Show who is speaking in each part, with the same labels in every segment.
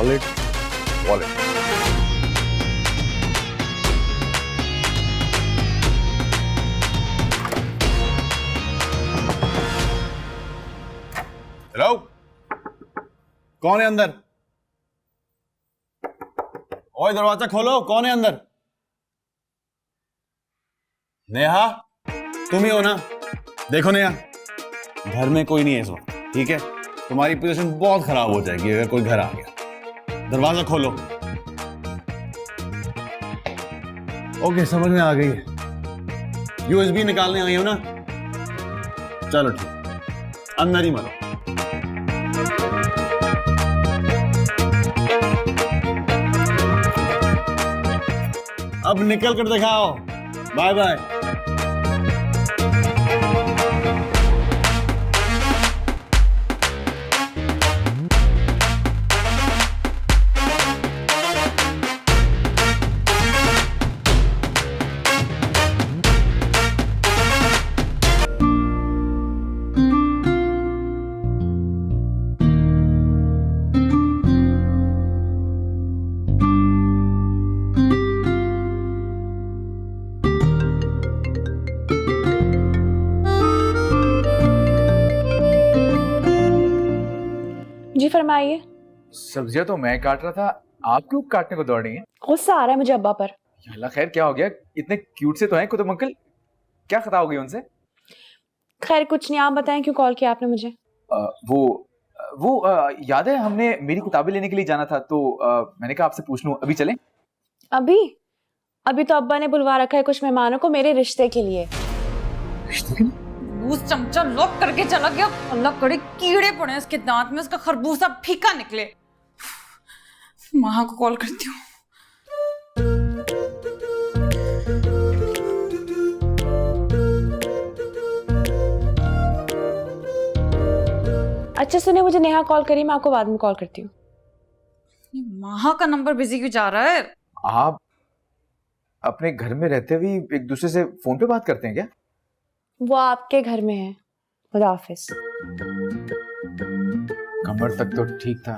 Speaker 1: Wallet wallet. Hello, कौन है अंदर? ओए दरवाजा खोलो, कौन है अंदर? नेहा, तुम ही हो ना? देखो नेहा, घर में कोई नहीं है इस वक्त, ठीक है? तुम्हारी पोजीशन बहुत खराब हो जाएगी अगर कोई घर आ गया। दरवाजा खोलो। ओके, समझ में आ गई है। यूएसबी निकालने आई हो ना? चलो ठीक, अंदर ही मरो। अब निकल कर दिखाओ। Bye bye.
Speaker 2: जी फरमाइए।
Speaker 3: सब्जियां तो मैं काट रहा था, आप क्यों काटने को दौड़ रही हैं?
Speaker 2: गुस्सा आ रहा है मुझे अब्बा पर।
Speaker 3: अल्लाह खैर, क्या हो गया? इतने क्यूट से तो हैं कुतुब अंकल, क्या खता हो गई उनसे?
Speaker 2: खैर कुछ नहीं, आप बताएं क्यों कॉल किया आपने मुझे?
Speaker 3: याद है हमने मेरी किताबें लेने के लिए जाना था, तो मैंने कहा आपसे पूछ लूं, अभी चलें?
Speaker 2: अभी अभी तो अब्बा ने बुलवा रखा है कुछ मेहमानों को मेरे रिश्ते के लिए।
Speaker 3: रिश्ते के लिए?
Speaker 4: खरबूज चमचा लॉक करके चला गया। अल्लाह करे कीड़े पड़े इसके दांत में, उसका खरबूजा फीका निकले। माँ को कॉल करती हूँ।
Speaker 2: अच्छा सुने, मुझे नेहा कॉल करी, मैं आपको बाद में कॉल करती हूँ।
Speaker 4: माँ का नंबर बिजी क्यों जा रहा है?
Speaker 3: आप अपने घर में रहते हुए एक दूसरे से फोन पे बात करते हैं क्या?
Speaker 2: वो आपके घर में है। खुदा हाफिज।
Speaker 3: कमर तक तो ठीक था,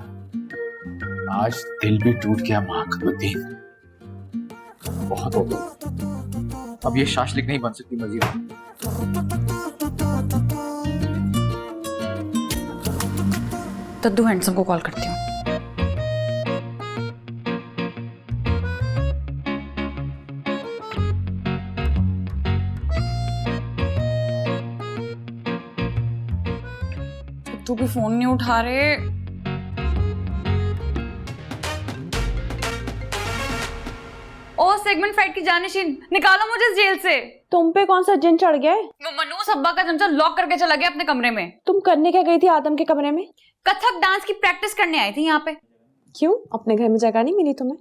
Speaker 3: आज दिल भी टूट गया। माँ का दिन बहुत हो गया, अब ये शाशलिक नहीं बन सकती मजीद।
Speaker 4: दद्दू हैंडसम को कॉल करती हूँ। तू भी फोन नहीं उठा रहे। ओ सेगमेंट फाइट की जानिशीन, निकालो मुझे इस जेल से।
Speaker 2: तुम पे कौन सा जिन चढ़ गया है?
Speaker 4: वो मनूस अब्बा का चमचा लॉक करके चला गया अपने कमरे में।
Speaker 2: तुम करने क्या गई थी आदम के कमरे में?
Speaker 4: कथक डांस की प्रैक्टिस करने आई थी यहाँ पे।
Speaker 2: क्यों, अपने घर में जगह नहीं मिली तुम्हें?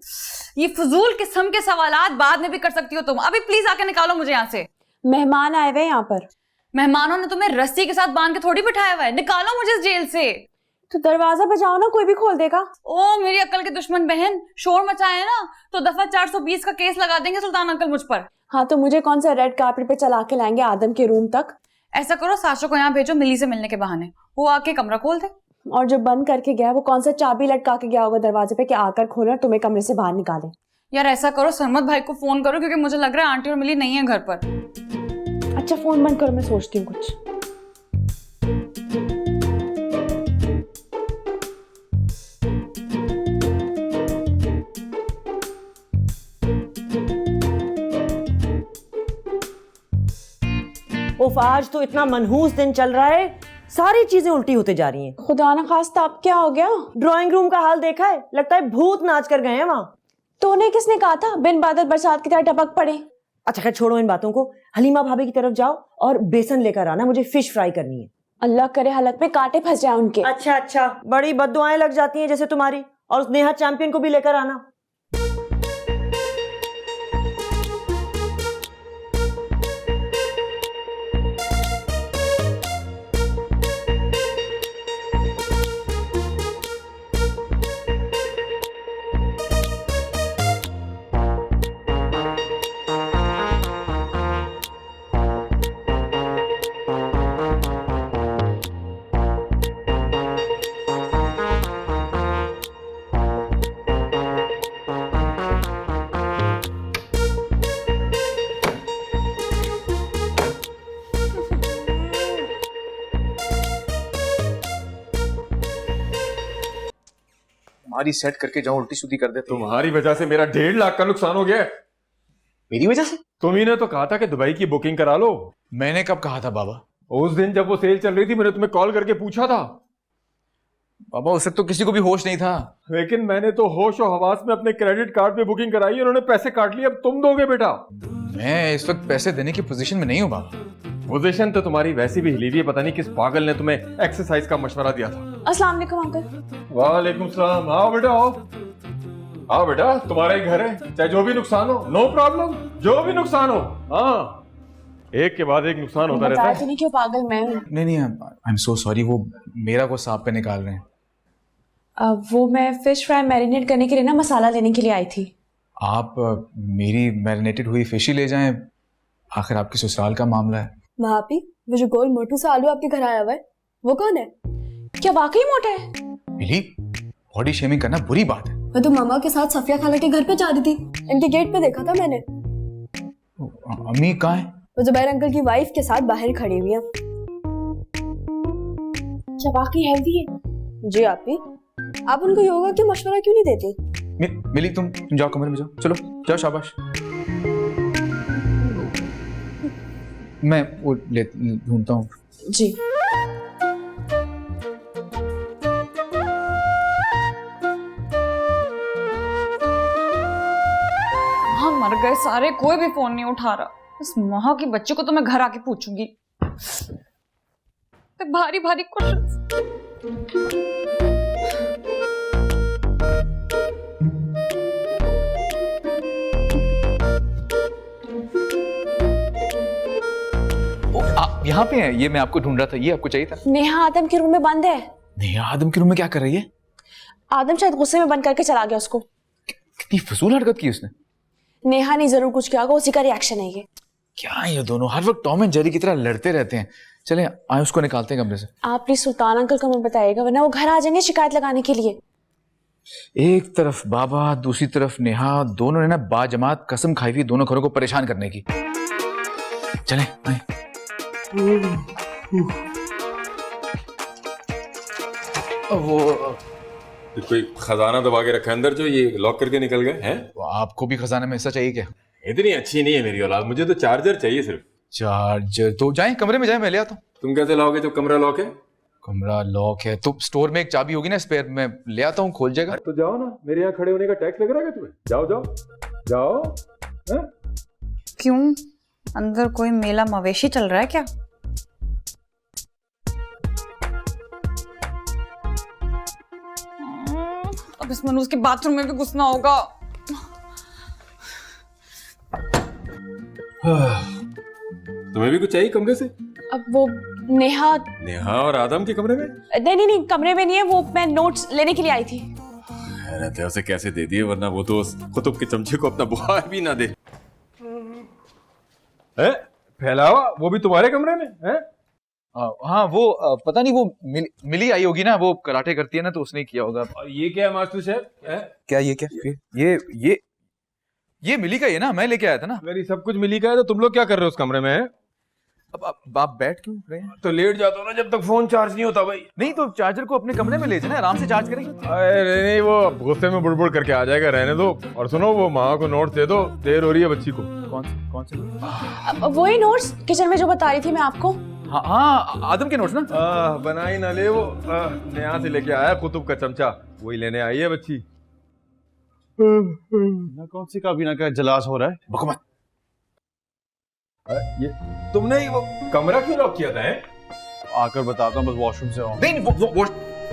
Speaker 4: ये फजूल किस्म के सवालात बाद में भी कर सकती हो तुम, अभी प्लीज आके निकालो मुझे यहाँ से।
Speaker 2: मेहमान आए हुए यहाँ पर।
Speaker 4: मेहमानों ने तुम्हें रस्सी के साथ बांध के थोड़ी बिठाया हुआ है, निकालो मुझे इस जेल से।
Speaker 2: तो दरवाजा बजाओ ना, कोई भी खोल देगा।
Speaker 4: ओ मेरी अक्ल के दुश्मन बहन, शोर मचाए ना तो दफा 420 का केस लगा देंगे सुल्तान अंकल मुझ पर।
Speaker 2: हाँ तो मुझे कौन सा रेड कार्पेट पे चला के लाएंगे आदम के रूम तक?
Speaker 4: ऐसा करो, साशो को यहाँ भेजो मिली से मिलने के बहाने, वो आके कमरा खोल दे।
Speaker 2: और जो बंद करके गया वो कौन सा चाबी लटका के गया होगा दरवाजे पे कि आकर खोले और तुम्हें कमरे से बाहर निकाले?
Speaker 4: यार ऐसा करो, सरमत भाई को फोन करो, क्योंकि मुझे लग रहा है आंटी और मिली नहीं है घर पर।
Speaker 2: अच्छा फोन बंद करो, मैं सोचती हूँ कुछ।
Speaker 5: उफ, आज तो इतना मनहूस दिन चल रहा है, सारी चीजें उल्टी होते जा रही हैं।
Speaker 2: खुदा ना खास्ता अब क्या हो गया?
Speaker 5: ड्राइंग रूम का हाल देखा है? लगता है भूत नाच कर गए हैं वहां।
Speaker 2: तो उन्हें किसने कहा था बिन बादल बरसात की तरह टपक पड़े?
Speaker 5: अच्छा खैर छोड़ो इन बातों को, हलीमा भाभी की तरफ जाओ और बेसन लेकर आना, मुझे फिश फ्राई करनी है।
Speaker 2: अल्लाह करे हलक में कांटे फंस जाए उनके।
Speaker 5: अच्छा अच्छा, बड़ी बद्दुआएं लग जाती हैं जैसे तुम्हारी। और उस नेहा चैंपियन को भी लेकर आना।
Speaker 3: अलमारी सेट करके जाऊं उल्टी सीधी कर देते।
Speaker 6: तुम्हारी वजह से मेरा 1.5 लाख का नुकसान हो गया है।
Speaker 3: मेरी वजह से?
Speaker 6: तुम्ही ने तो कहा था कि दुबई की बुकिंग करा लो।
Speaker 3: मैंने कब कहा था बाबा?
Speaker 6: उस दिन जब वो सेल चल रही थी मैंने तुम्हें कॉल करके पूछा था।
Speaker 3: बाबा उस वक्त तो किसी को भी होश नहीं था।
Speaker 6: लेकिन मैंने तो होश और हवास में अपने क्रेडिट कार्ड पे बुकिंग कराई, उन्होंने पैसे काट लिए, अब तुम दोगे बेटा।
Speaker 3: मैं इस वक्त पैसे देने की पोजीशन में नहीं हूँ बाबा।
Speaker 6: पोजीशन तो तुम्हारी वैसी भी हिली हुई है, पता नहीं किस पागल ने तुम्हें एक्सरसाइज का मशवरा दिया था।
Speaker 2: अस्सलाम वालेकुम अंकल।
Speaker 6: वालेकुम सलाम। आओ बेटा आओ। आओ बेटा, तुम्हारा ही घर है, चाहे जो भी नुकसान हो, नो प्रॉब्लम, जो भी नुकसान हो। हाँ, एक के बाद एक नुकसान होता रहता
Speaker 2: बताया
Speaker 6: है।
Speaker 2: तो नहीं क्यों पागल मैं हूँ।
Speaker 3: नहीं आई एम सो सॉरी, वो मेरा को सांप पे निकाल रहे हैं।
Speaker 2: वो मैं फिश फ्राई मैरिनेट करने के लिए ना मसाला लेने के लिए आई थी।
Speaker 3: आप मेरी मैरिनेटेड हुई फिश ही ले जाएं, आखिर आपके ससुराल का मामला है।
Speaker 7: भाभी, वो जो गोल मोटू सा आलू आपके घर आया हुआ है, वो कौन है?
Speaker 2: क्या वाकई मोटा है?
Speaker 3: मिली, बॉडी शेमिंग करना बुरी बात है।
Speaker 7: मैं तो मामा के साथ सफिया खाला के घर पे जा रही थी, इनके गेट पे देखा था मैंने।
Speaker 3: अम्मी कहाँ है?
Speaker 7: वो जुबैर अंकल की वाइफ के साथ बाहर खड़ी हुई है। क्या वाकई हेल्दी है? जी आपी, आप उनको योगा की मशवरा क्यों नहीं देती?
Speaker 3: मिली तुम जाओ कमरे में जाओ, चलो जाओ, शाबाश। मैं वो ढूंढता हूँ।
Speaker 2: जी।
Speaker 4: हाँ मर गए सारे, कोई भी फोन नहीं उठा रहा। इस महा की बच्ची को तो मैं घर आके पूछूंगी। तो भारी भारी क्वेश्चन।
Speaker 3: यहाँ पे है ये, मैं आपको ढूंढ रहा था, ये आपको चाहिए था।
Speaker 2: नेहा आदम के रूम में बंद है।
Speaker 3: नेहा आदम के रूम में क्या कर रही है?
Speaker 2: आदम शायद गुस्से में बंद करके चला गया उसको।
Speaker 3: कितनी फजूल हरकत की उसने।
Speaker 2: नेहा ने जरूर कुछ किया होगा, उसी का रिएक्शन है ये।
Speaker 3: क्या ये दोनों हर वक्त टॉम एंड जेरी की तरह लड़ते रहते हैं। चले आए उसको निकालते हैं कमरे से।
Speaker 2: आप प्लीज सुल्तान अंकल को हमें बताइएगा, वरना वो घर आ जाएंगे शिकायत लगाने के लिए।
Speaker 3: एक तरफ बाबा, दूसरी तरफ नेहा, दोनों ने ना बाजमात कसम खाई हुई दोनों घरों को परेशान करने की। चले आए। वो
Speaker 6: कोई खजाना दबा के रखा अंदर जो ये लॉक करके निकल गए हैं।
Speaker 3: आपको भी खजाने में हिस्सा चाहिए क्या?
Speaker 6: इतनी अच्छी नहीं है मेरी औलाद, मुझे तो चार्जर चाहिए सिर्फ।
Speaker 3: चार्जर तो जाएं कमरे में, जाएं मैं ले आता हूँ।
Speaker 6: तुम कैसे लाओगे जब कमरा लॉक है?
Speaker 3: कमरा लॉक है तो स्टोर में एक चाबी होगी ना स्पेयर, में ले आता हूँ, खोल जाएगा।
Speaker 6: तो जाओ ना, मेरे यहाँ खड़े होने का टैक्स लग रहा है तुम्हें? जाओ जाओ जाओ। हैं?
Speaker 4: क्यों, अंदर कोई मेला मवेशी चल रहा है क्या? अब इस मनुष्य के बाथरूम में भी घुसना होगा।
Speaker 6: तुम्हें भी कुछ चाहिए कमरे से?
Speaker 2: अब वो नेहा
Speaker 6: नेहा और आदम के कमरे में?
Speaker 2: नहीं कमरे में नहीं है, वो मैं नोट्स लेने के लिए आई थी।
Speaker 6: हैरत है, उसे कैसे दे दिए, वरना वो तो उस कुतुब के चमचे को अपना बुखार भी ना दे। फैलावा वो भी तुम्हारे कमरे में है?
Speaker 3: हाँ वो पता नहीं, वो मिली आई होगी ना, वो कराटे करती है ना, तो उसने किया होगा।
Speaker 6: और ये क्या है मास्टर शेफ?
Speaker 3: क्या ये क्या ये मिली का, ये ना मैं लेके आया था ना।
Speaker 6: अगर ये सब कुछ मिली का है तो तुम लोग क्या कर रहे हो उस कमरे में?
Speaker 3: अब आप बैठ क्यों रहे हैं?
Speaker 6: तो लेट जाता हूँ ना जब तक फोन चार्ज नहीं होता भाई।
Speaker 3: नहीं तो चार्जर को अपने कमरे में ले जाना, आराम से चार्ज करेंगे।
Speaker 6: अरे नहीं, वो गुस्से में बुड़बुड़ करके आ जाएगा, रहने दो। और सुनो, वो माँ को नोट दे दो, देर हो रही है बच्ची को।
Speaker 3: कौन से?
Speaker 2: वही नोट्स किचन में जो बता रही थी मैं आपको।
Speaker 3: हाँ आदम के नोट्स ना।
Speaker 6: बनाई ना ले, वो नया से लेके आया कुतुब का चमचा, वही लेने आई है बच्ची।
Speaker 1: ना कौन सी काबीना का जलास हो रहा है?
Speaker 3: बकवास।
Speaker 6: ये तुमने ही वो कमरा क्यों लॉक किया था?
Speaker 1: आकर बताता हूँ, बस वॉशरूम से आओ।
Speaker 3: नहीं वो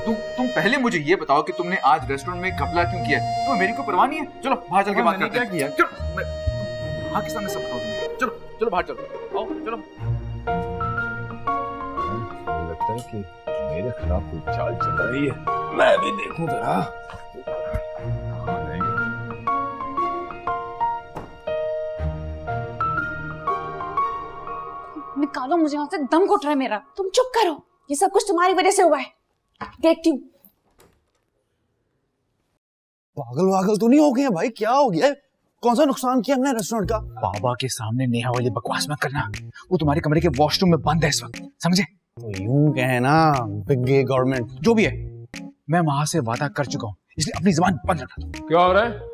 Speaker 3: तुम पहले मुझे ये बताओ कि तुमने आज रेस्टोरेंट में घपला क्यों किया है? तुम्हें मेरी को परवाह नहीं है? चलो बाहर चल के बात करते हैं।
Speaker 6: क्या किया?
Speaker 3: चलो हाँ के सामने सब बताओ तुम्हें। चलो बाहर चलो, आओ चलो।
Speaker 6: लगता है कि मेरे खिलाफ कोई चाल चल रही है, मैं भी देखूं जरा।
Speaker 4: निकालो मुझे यहाँ से, दम घुट रहा है मेरा।
Speaker 2: तुम चुप करो, ये सब कुछ तुम्हारी वजह से हुआ है। देखती हूँ।
Speaker 1: पागल वागल तो नहीं हो गए भाई? क्या हो गया? कौन सा नुकसान किया हमने रेस्टोरेंट का?
Speaker 3: बाबा के सामने नेहा वाली बकवास मत करना, वो तुम्हारे कमरे के वॉशरूम में बंद है इस वक्त, समझे?
Speaker 1: तो यूं कहे ना, बिग गे गवर्नमेंट।
Speaker 3: जो भी है, मैं वहां से वादा कर चुका हूँ, इसलिए अपनी जबान बंद रखा था।
Speaker 6: क्या हो रहा है?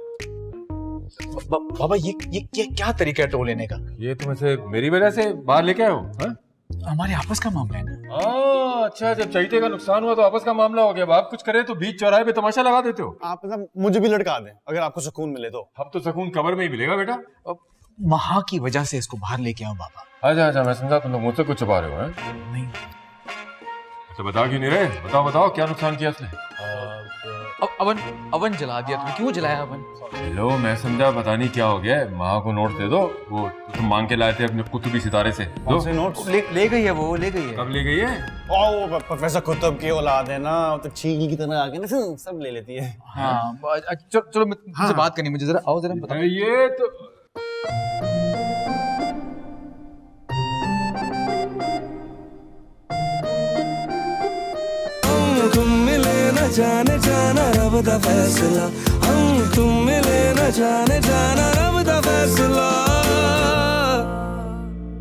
Speaker 3: बाबा ये क्या तरीका है टो लेने का?
Speaker 6: ये तुम ऐसे मेरी वजह से बाहर लेके आए हो? हाँ?
Speaker 3: हमारे आपस का मामला है ना।
Speaker 6: अच्छा, जब चैते का नुकसान हुआ तो आपस का मामला हो गया। अब आप कुछ करे तो बीच चौराहे पे तमाशा लगा देते हो।
Speaker 1: आप मतलब मुझे भी लटका दें अगर आपको सुकून मिले तो।
Speaker 6: अब तो सुकून कब्र में ही मिलेगा बेटा।
Speaker 3: महा की वजह से इसको बाहर लेके आओ बाबा।
Speaker 6: अच्छा, मैं समझा तुम लोग मुझसे कुछ छुपा रहे हो। हैं?
Speaker 3: नहीं,
Speaker 6: अच्छा, बता क्यों नहीं रहे? बताओ क्या नुकसान किया उसने?
Speaker 3: अवन जला दिया तुमने। क्यों जलाया अवन?
Speaker 6: लो, मैं समझा पता नहीं क्या हो गया है। माँ को नोट दे दो, वो तुम मांग के लाए थे अपने कुतुबी सितारे से। दो।
Speaker 1: से नोट्स
Speaker 3: ले गई है वो, ले गई है।
Speaker 6: कब ले गई है?
Speaker 1: वो प्रोफेसर कुतुब की औलाद है ना, वो तो चील की तरह आके ना सब ले लेती है।
Speaker 3: हाँ, चलो मुझसे बात करनी, मुझे जरा आओ, जरा बताओ।
Speaker 6: ये तो
Speaker 8: तुम मिले न जाने जाना रब दा फैसला, हम तुम मिले न जाने जाना रब दा फैसला।